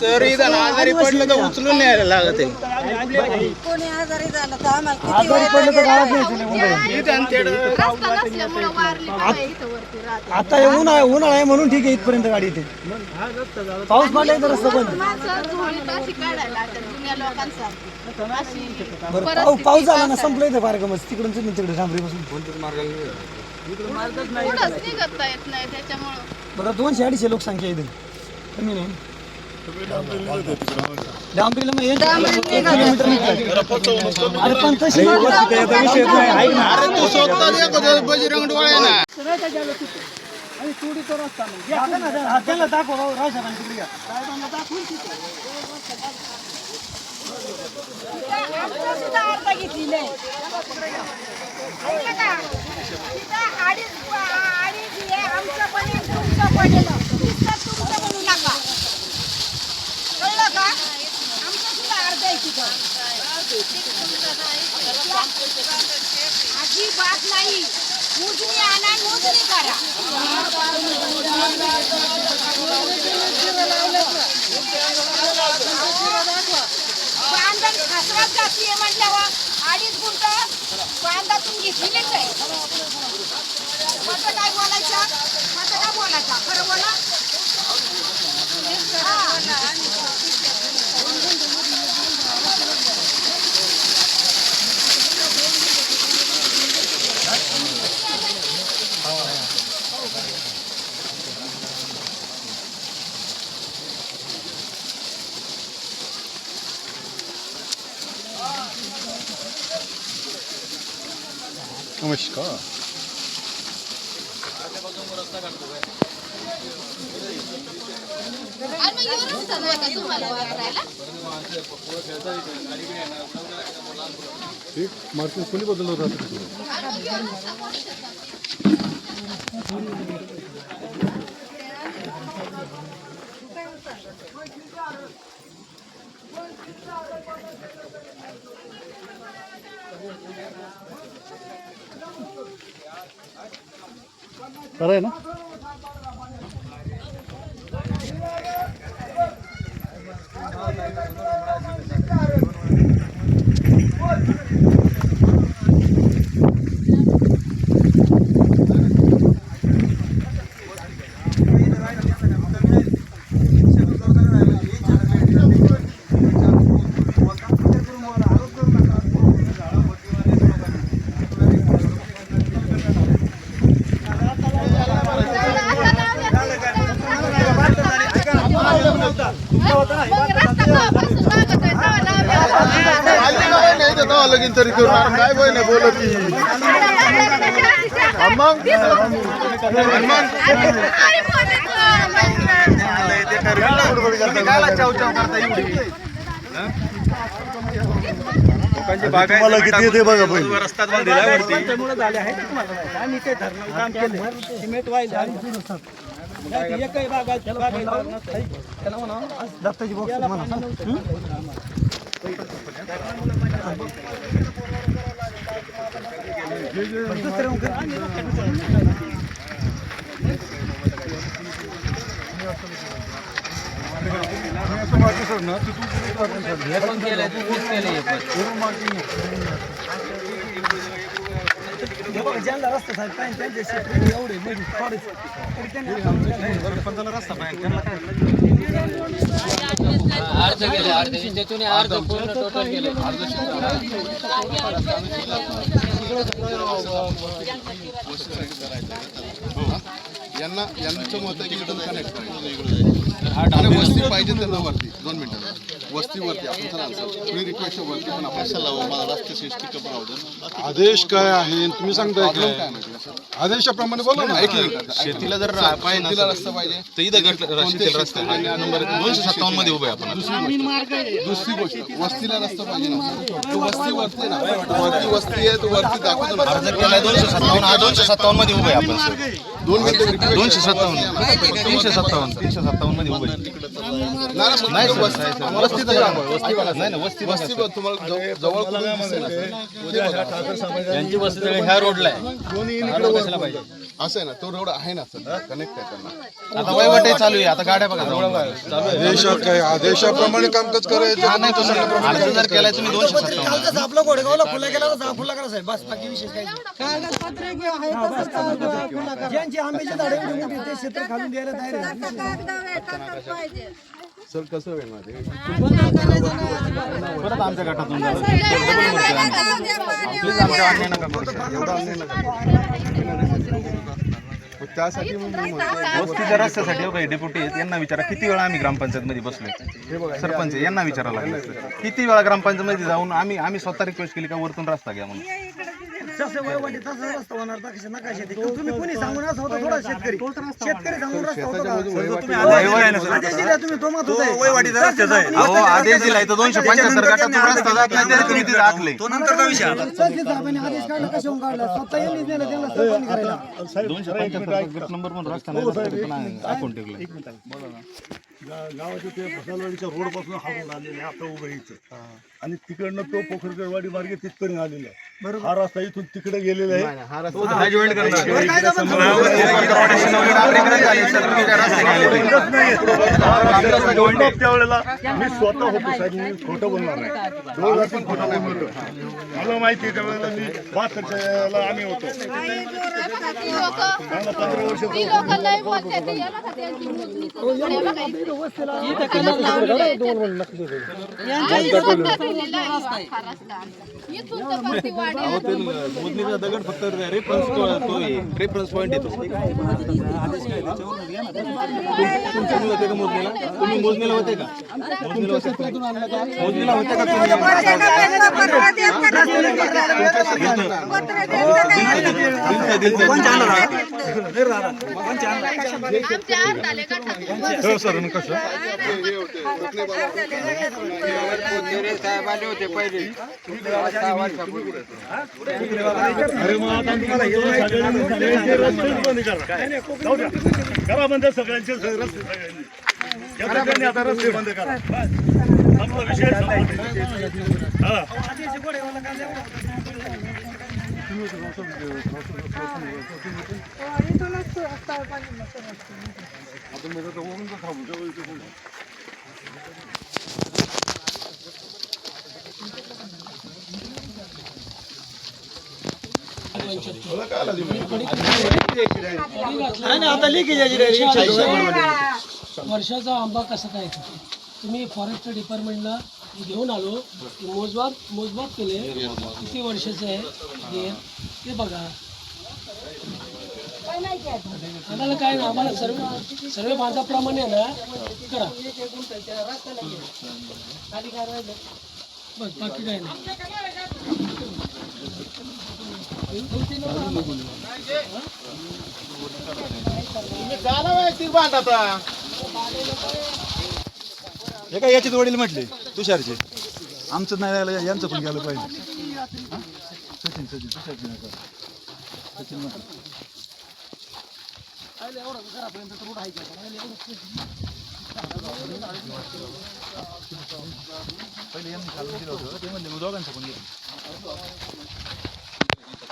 Sir इथं आजारी पडलं तर उचलून न्यायला लागत आहे. कोणी आजारी झालं तर आम्हाला किती आजारी वेळ पडलं तर गावात लागेल? न्यायचं इथं आणि तिकडं रस्ता नसल्यामुळे वारली बाई इथं वरती राहते. आता हे उन्हाळा आहे म्हणून ठीक आहे इथपर्यंत गाडी येते. पाऊस पडला तर रस्ता बंद. माणसं झोळीत अशी काढायला लागतात जुन्या लोकांसारखी. अशी बरं परिस्थिती पाऊस झाला ना संपलं इथं कार्यक्रमच तिकडून तिकडे डांबरी बसून पुढंच निघता येत नाही त्याच्यामुळं. बरं 200-250 लोकसंख्या इथे कमी नाही डांबरीला मग किलोमीटर अरे पण तशी विषय नाही ऐक ना अरे तू स्वतः देखो बजरंग डोळे ना त्याला दाखव भाऊ रावसाहेबांनी तिकडे घ्या. आमचं सुद्धा अर्धा घेतलेलं आहे. ऐकलं का? तिथं अडीच आहे, आमचं पण आहे, तुमचं पण आहे. नुसतं तुमचं म्हणू नका. कळलं का? आमचं सुद्धा अर्धा आहे तिथं. अजिबात नाही. मोजणी आणा, मोजणी करा. बांधण खासरात जातीये म्हटल्यावर 2.5 गुंठ बांधातून घेतलेलेच आहे. मग काय बोलायचं? खरं बोला. नमस्कार. आणि मग एवढं रस्ता नाही का तुम्हाला वापरायला? मार्केट कोणी बदललं होतं? खरं आहे ना? लगीन तरी करून काय बोल नाही बोलत ती तुम्हाला किती येते बघा पहिले रस्त्यात झाले आहे तुम्हाला आम्ही ते धरणं काम केलं सिमेंट वाईल एकही बागायत त्याला म्हणा दत्ताची बॉक्स म्हणा ज्यांना रस्ता साहेब त्यांचे शेतकरी एवढे थोडेच पण त्याला रस्ता पाहिजे त्यांना काय अर्ज केले अर्ज पूर्ण टोटल केले यांचं मत आहे की इकडून कनेक्ट करायचं आणि वस्ती पाहिजे त्यांना वरती 2 मिनिटं वस्तीवरती आपण चला तुम्ही रिक्वेस्ट वरती पण आपण मला रस्ते सिस्टिक आदेश काय आहे तुम्ही सांगताय काय माहिती का आदेशाप्रमाणे बोला ना शेतीला जर शेतीला रस्ता पाहिजे तर इथं रस्ता नंबर 257 मध्ये उभे आपण दुसरी गोष्ट वस्तीला रस्ता पाहिजे ना तो वस्तीवरती ना वस्ती आहे तो वरती दाखवतो ना अर्ज केला 257 मध्ये उभे आपण 2 मिनिटं 257 मध्ये उभे नाही वस्ती तुम्हाला जवळ यांची वस्ती ह्या रोडला आहे दोन्ही पाहिजे असं आहे ना, तो रोड आहे ना सध्या कनेक्ट आहे त्यांना. आता वहिवाटही चालू आहे, आता गाड्या बघा चालू आहे. आदेशाप्रमाणे कामकाज करायचं. अर्ज जर केलाय तुम्ही 257 आपला घोडेगावला खुला केला तर खुला करा साहेब, बस बाकी विशेष काही ज्यांची आंब्याची झाडे एवढी मोठी ते क्षेत्र खालून द्यायला तयार आहे. सर कसं होईल माझे परत आमच्या गटातून झालं. प्लीज आमच्या अन्याय नका करू सर. एवढा अन्याय नका. त्यासाठी वस्तीच्या रस्त्यासाठी काही डेप्युटी आहेत, यांना विचारा किती वेळा आम्ही ग्रामपंचायतमध्ये बसलोय. सरपंच यांना विचारायला लागलं किती वेळा ग्रामपंचायतमध्ये जाऊन आम्ही स्वतः रिक्वेस्ट केली का वरतून रस्ता घ्या म्हणून. जसं वयवाटी तसं रस्ता होणार तर नकाशे तुम्ही कोणी सांगून असं होता थोडा शेतकरी सांगून रस्ता होता आदेश दिला तुम्ही तो मत होता. अहो आदेश दिलाय तर 275 गटातून रस्ता जात नाही तरी तुम्ही तिथे आखले. साहेबांनी आदेश काढला कशाहून काढला स्वतः यांनीच दिला त्यांना सरपंच करायला. 275 गट नंबर पण रस्ता नाही जात तरी पण आपण टेकलं. गावाच्या ते फसालवाडीच्या रोड पासून हारून आलेले आता उभे इथं आणि तिकडनं तो पोखरकरवाडी मार्गे तिथपर्यंत आलेला आहे. हा रस्ता इथून तिकडे गेलेला आहे. त्यावेळेला मी स्वतः होतो साहेब, मी खोटं बोलणार नाही. 2000 खोटं नाही बोललो. मला माहिती आहे त्यावेळेला मी 72 आम्ही होतो. मला 15 वर्ष मोजणीचा दगड फक्त रेफरन्स पॉईंट येतो. तुमच्या होते का मोजणीला? तुम्ही मोजणीला होते का? मोजणीला होते का साहेब आले होते पहिले. अरे मग आता तुम्हाला सगळ्यांचे रस्तेच बंद करा बंद, सगळ्यांचे रस्ते सगळ्यांनी आता रस्ते बंद करा. आपला विषय हा आता वर्षाचा आंबा कसा काय तुम्ही फॉरेस्ट डिपार्टमेंटला घेऊन आलो की मोजमाप केले किती वर्षाचं आहे गेर ते बघा. आम्हाला काय ना आम्हाला सर्व बांधाप्रमाणे ना करा बस, बाकी काय नाही. हे काय याचे वडील म्हटले तुषारचे, आमचं नाही राहिलं, यांचं पण गेलं पाहिजे. सचिन म्हटलं पहिले यांनी खालून दिलं होतं ते म्हणले मग दोघांचं पण गेलं.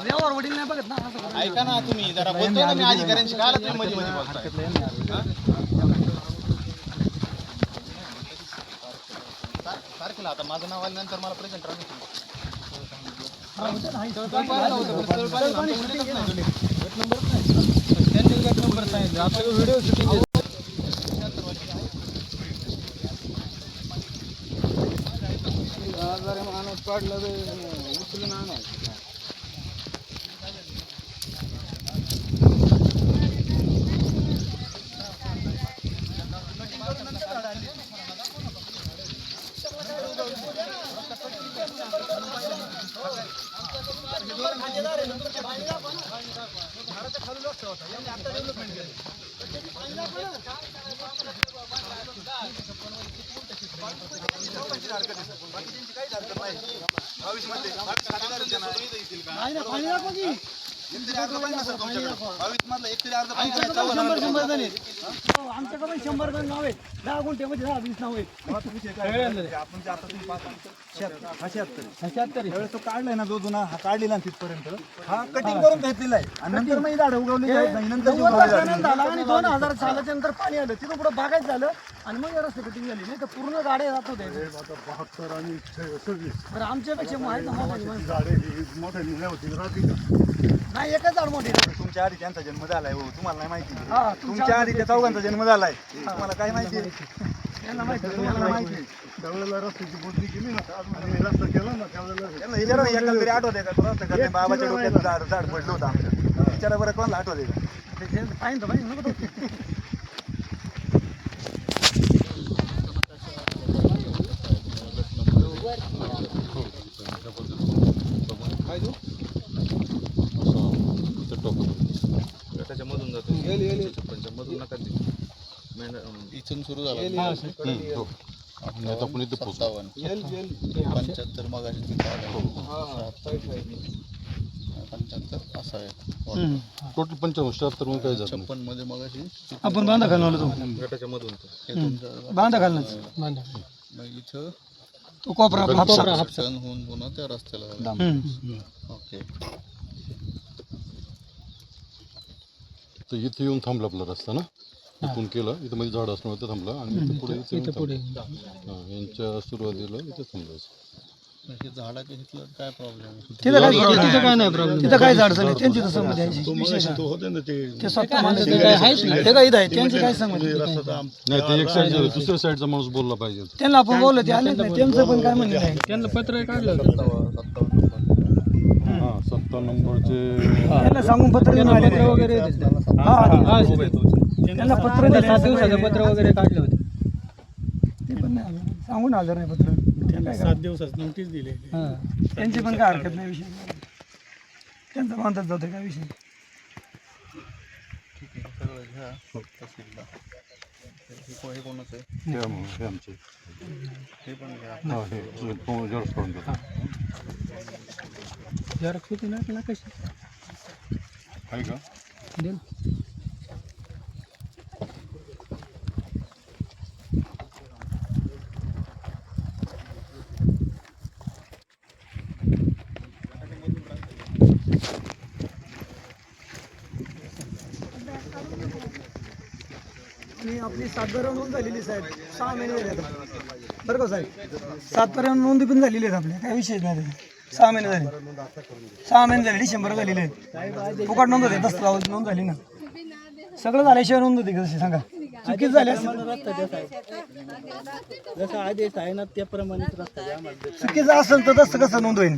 व्यवहार वडील नाही बघत ना. ऐका ना तुम्ही जरा बोलतो ना मी अधिकाऱ्यांशी, काय तुम्ही मध्ये मध्ये बोलताय? तारखेला आता माझं नाव आल्यानंतर मला प्रेझेंट राहणार. व्हिडिओ शूटिंग माणूस काढलं उचलून आणायचं. एकतरी अर्ज पाहिजे ना सर तुमच्याकडे 22 मधला एकतरी अर्ज पाहिजे ना. 54 जण आहेत. हो, आमच्याकडे 100 जण नाव आहेत. 10 गुंठ्यामध्ये 20 नाव आहेत. आपण जे आता तुम्ही पाहता 76 त्यावेळेस तो काढलाय ना जो जुना हा काढलेला ना तिथपर्यंत हा कटिंग करून घेतलेला आहे आणि नंतर मग ही झाडं उगवली आहेत नाही नंतर जी उगवली झाडं. झाला आणि 2000 सालाच्या नंतर पाणी आलं तिथं पुढे बागायत झालं आणि मग या रस्ते कटिंग झाली नाही तर पूर्ण गाड्या जात होते. आता 72 आणि 26 तर आमच्यापेक्षा माहीत मोठे झाडे ही मोठ्या निघल्या होती रात्रीच्या. नाही एकच झाड मोठे तुमच्या आधी त्यांचा जन्म झालाय हो तुम्हाला नाही माहिती हा, तुमच्या आधी त्या चौघांचा जन्म झालाय तुम्हाला काय माहिती यांना माहिती तुम्हाला माहिती त्यावेळेला रस्त्याची बोलणी केली ना आणि रस्ता केला ना त्यावेळेला त्यांना विचारा एकाला तरी आठवते का तुला करते बाबाच्या डोक्यात झाड पडलं होतं आमच्या विचारा बरं कोणाला आठवते का पाहिजे पाहिजे गटाच्या मधून जातो मधून नका इथून सुरू झाला आता पण इथे 75 मग 75 असं आहे टोटल 75 मग काय झालं 56 मध्ये मग आपण बांधा घालणार तो गटाच्या मधून हे तुमचं बांधा घालणार मग इथं तो कोपरा सण होऊन पुन्हा त्या रस्त्याला ओके तर इथे येऊन थांबला आपला रस्ता ना इथून केलं इथं मध्ये झाड असणं होतं थांबलं आणि इथं पुढे यांच्या सुरुवातीला इथे थांबलायचं. हे झाडाच्या इथलं काय प्रॉब्लेम तिथं काय नाही प्रॉब्लेम तिथं काय झाड नाही त्यांची तसं मध्ये ते स्वतः माणसं ते काय इथं आहे त्यांची काय सांगत नाही ते एक साईड दुसऱ्या साईडचा माणूस बोलला पाहिजे. त्यांना आपण बोललो ते आले नाही त्यांचं पण काय म्हणलं नाही त्यांना पत्र काढलं 7 नंबरचे त्यांना सांगून पत्र देऊन आले वगैरे त्यांना पत्र 7 दिवसाचं पत्र वगैरे काढले होते ते पण नाही आलं. सांगून हजर नाही पत्र 7 दिवसाचं नोटीस दिले त्यांची पण काय हरकत नाही विषय त्यांचा मानतात जातो काय विषय हे कोणाचं आहे हे आमचे हे पण घ्या हा हे जेरॉक्स करून देतो. झेरॉक्स होती ना कशी आहे का देन आणि आपली 7 नोंद झालेली साहेब 6 महिने झाले आता बरं का साहेब 7 नोंदी पण झालेली आहेत आपल्या काही विषय नाही त्याचा. 6 महिने झाले 6 महिने झाले डिसेंबर झालेले आहेत फुकट नोंद होते दस्तऐवज नोंद झाली ना सगळं झाल्याशिवाय नोंद होती कशी सांगा चुकीच झाली जसं आदेश आहे ना त्याप्रमाणे चुकीचं असेल तर तसं कसं नोंद होईल